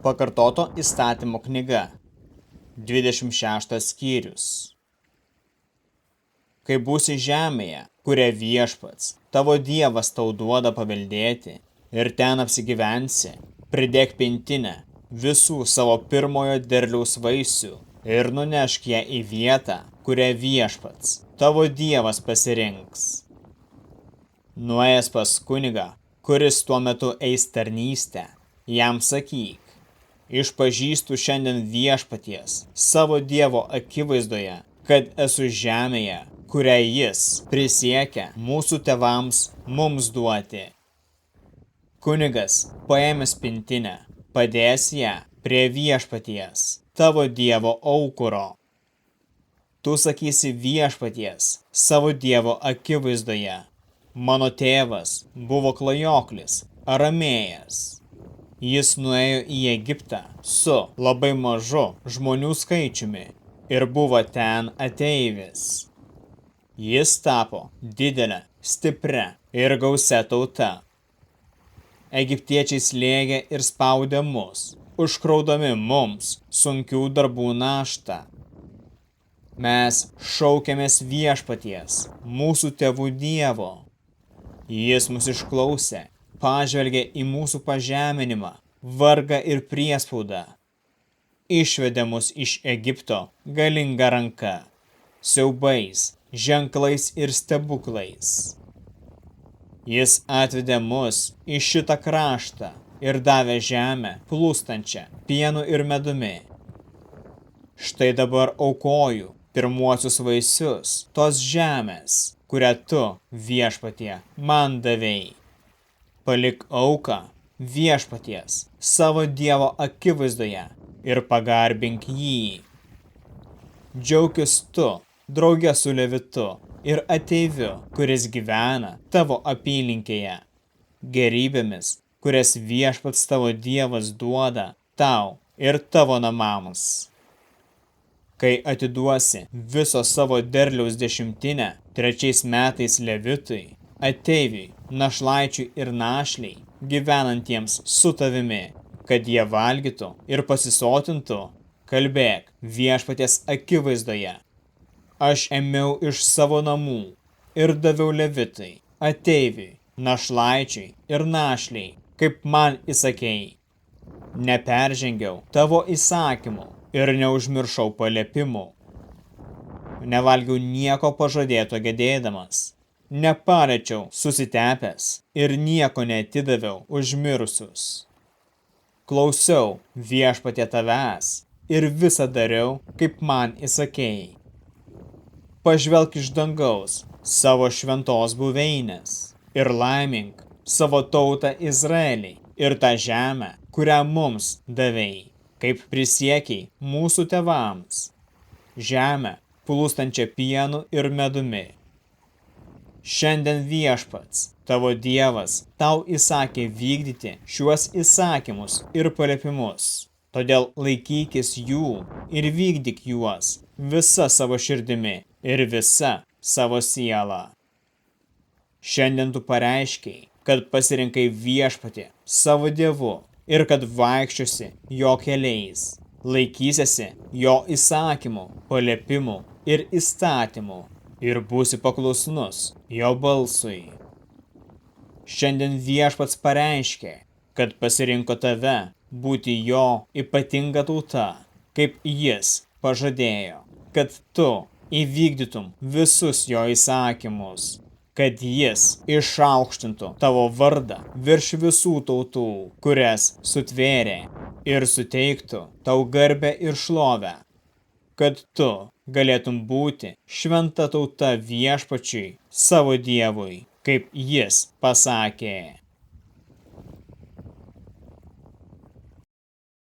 Pakartoto įstatymo knyga, 26 skyrius. Kai būsi žemėje, kurią Viešpats, tavo Dievas tau duoda paveldėti, ir ten apsigyvensi, pridėk pintinę visų savo pirmojo derliaus vaisių ir nunešk ją į vietą, kurią Viešpats, tavo Dievas pasirinks. Nuėjęs pas kunigą, kuris tuo metu eis tarnystę, jam sakyk: išpažįstu šiandien Viešpaties, savo Dievo akivaizdoje, kad esu žemėje, kurią jis prisiekia mūsų tėvams mums duoti. Kunigas, paėmęs pintinę, padės ją prie Viešpaties, tavo Dievo aukuro. Tu sakysi Viešpaties, savo Dievo akivaizdoje: mano tėvas buvo klajoklis, aramėjas. Jis nuėjo į Egiptą su labai mažu žmonių skaičiumi ir buvo ten ateivis. Jis tapo didelė, stipria ir gausia tauta. Egiptiečiai slėgė ir spaudė mus, užkraudami mums sunkių darbų naštą. Mes šaukėmės Viešpaties, mūsų tėvų Dievo. Jis mus išklausė, pažvelgė į mūsų pažeminimą, vargą ir priespaudą. Išvedė mus iš Egipto galinga ranka, siaubais, ženklais ir stebuklais. Jis atvedė mus į šitą kraštą ir davė žemę plūstančią pienu ir medumi. Štai dabar aukoju pirmuosius vaisius tos žemės, kurią tu, Viešpatie, man davei. Palik auką Viešpaties, savo Dievo akivaizdoje ir pagarbink jį. Džiaukis tu, drauge su Levitu ir ateiviu, kuris gyvena tavo apylinkėje, gerybėmis, kurias Viešpats tavo Dievas duoda tau ir tavo namams. Kai atiduosi viso savo derliaus 10 trečiais metais Levitui, ateiviui, našlaičiui ir našliai, gyvenantiems su tavimi, kad jie valgytų ir pasisotintų, kalbėk Viešpaties akivaizdoje: aš ėmiau iš savo namų ir daviau Levitui, ateiviui, našlaičiui ir našliai, kaip man įsakei. Neperžengiau tavo įsakymų ir neužmiršau paliepimų. Nevalgiau nieko pažadėto gedėdamas, nepaliečiau susitepęs ir nieko neatidaviau už mirusius. Klausiau Viešpatie tavęs ir visą dariau, kaip man įsakei. Pažvelk iš dangaus savo šventos buveinės ir laimink savo tautą Izraelį ir tą žemę, kurią mums davei, kaip prisiekiai mūsų tėvams, žemę plūstančią pienu ir medumi. Šiandien Viešpats, tavo Dievas, tau įsakė vykdyti šiuos įsakymus ir paliepimus, todėl laikykis jų ir vykdyk juos visa savo širdimi ir visa savo siela. Šiandien tu pareiškei, kad pasirinkai Viešpatį savo Dievu ir kad vaikščiosi jo keliais, laikysiesi jo įsakymų, paliepimų ir įstatymų ir būsi paklusnus jo balsui. Šiandien Viešpats pareiškė, kad pasirinko tave būti jo ypatinga tauta, kaip jis pažadėjo, kad tu įvykdytum visus jo įsakymus, kad jis išaukštintų tavo vardą virš visų tautų, kurias sutvėrė, ir suteiktų tau garbę ir šlovę, kad tu galėtum būti šventa tauta Viešpačiui, savo Dievui, kaip jis pasakė.